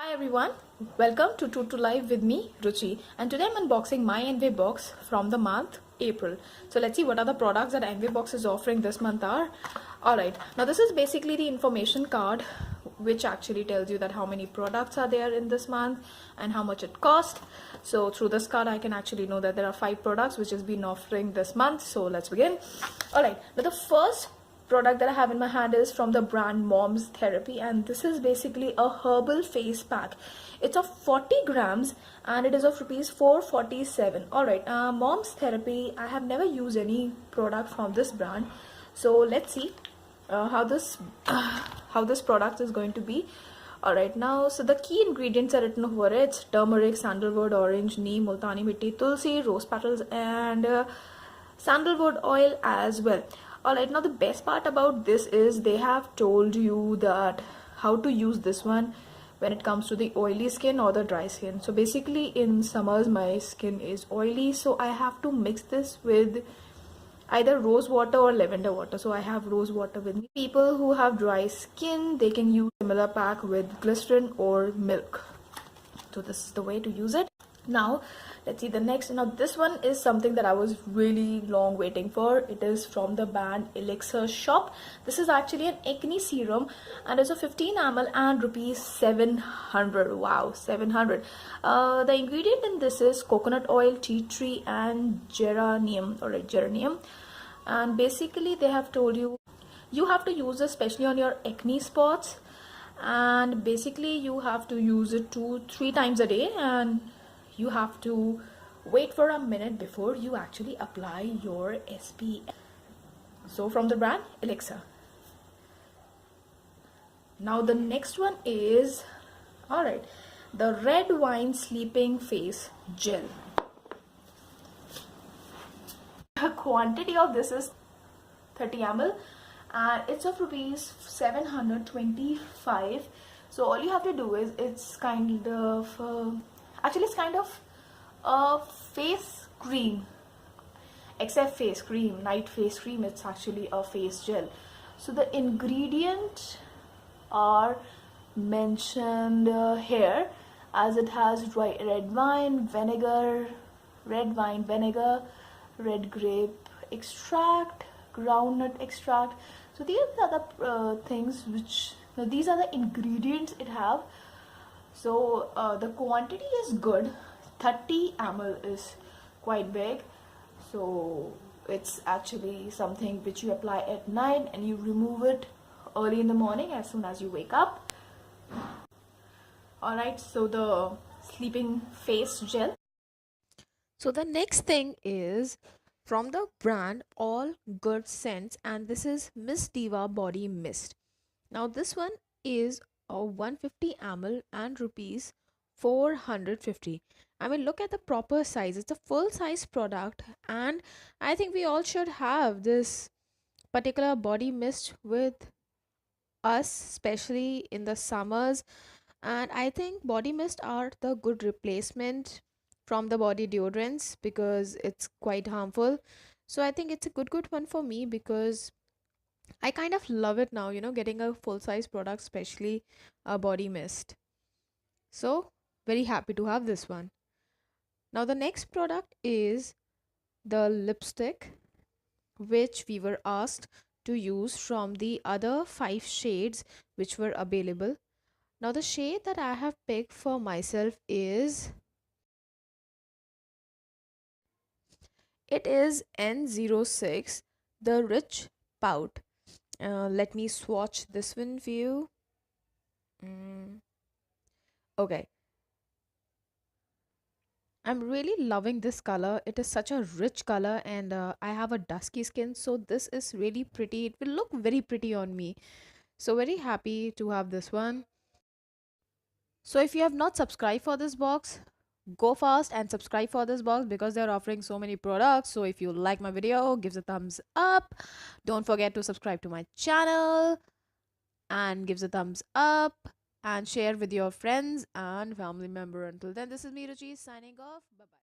Hi everyone, welcome to True to Life with me, Ruchi, and today I'm unboxing my Envy box from the month April. So let's see what are the products that Envy box is offering this month are. Alright, now this is basically the information card which actually tells you that how many products are there in this month and how much it cost. So through this card I can actually know that there are 5 products which has been offering this month. So let's begin. Alright, now the first product that I have in my hand is from the brand Mom's Therapy, and this is basically a herbal face pack. It's of 40 grams and it is of rupees 447. Alright, Mom's Therapy, I have never used any product from this brand, so let's see how this product is going to be. Alright, now so the key ingredients are written over it. It's turmeric, sandalwood, orange, neem, multani mitti, tulsi, rose petals, and sandalwood oil as well. Alright, now the best part about this is they have told you that how to use this one when it comes to the oily skin or the dry skin. So basically in summers my skin is oily, so I have to mix this with either rose water or lavender water. So I have rose water with me. People who have dry skin, they can use similar pack with glycerin or milk. So this is the way to use it. Now let's see the next. Now this one is something that I was really long waiting for. It is from the brand Elixir shop. This is actually an acne serum and it's a 15 ml and rupees 700. Wow, 700. The ingredient in this is coconut oil, tea tree, and geranium. Alright, geranium. And basically they have told you have to use this especially on your acne spots, and basically you have to use it 2-3 times a day, and you have to wait for a minute before you actually apply your SPF. So from the brand Elixir. Now the next one is, alright, the red wine sleeping face gel. The quantity of this is 30 ml and it's of rupees 725. So all you have to do is, it's kind of actually it's kind of a face cream, except face cream, night face cream. It's actually a face gel. So the ingredients are mentioned here, as it has red wine vinegar, red grape extract, groundnut extract. So these are the things which, these are the ingredients it have. So the quantity is good. 30 ml is quite big, so it's actually something which you apply at night and you remove it early in the morning as soon as you wake up. Alright, so the sleeping face gel. So the next thing is from the brand All Good Scents, and this is Miss Diva Body Mist. Now this one is a 150 ml and rupees 450. I mean, look at the proper size. It's a full size product, and I think we all should have this particular body mist with us, especially in the summers. And I think body mist are the good replacement from the body deodorants because it's quite harmful. So I think it's a good one for me because I kind of love it now, getting a full size product, especially a body mist. So very happy to have this one. Now the next product is the lipstick, which we were asked to use from the other 5 shades which were available. Now the shade that I have picked for myself is, it is N06, the Rich Pout. Let me swatch this one for you. Okay, I'm really loving this color. It is such a rich color, and I have a dusky skin, so this is really pretty. It will look very pretty on me. So very happy to have this one. So if you have not subscribed for this box, go fast and subscribe for this box because they're offering so many products. So if you like my video, give a thumbs up. Don't forget to subscribe to my channel and give a thumbs up and share with your friends and family member. Until then, this is me, Ruchi, signing off. Bye bye.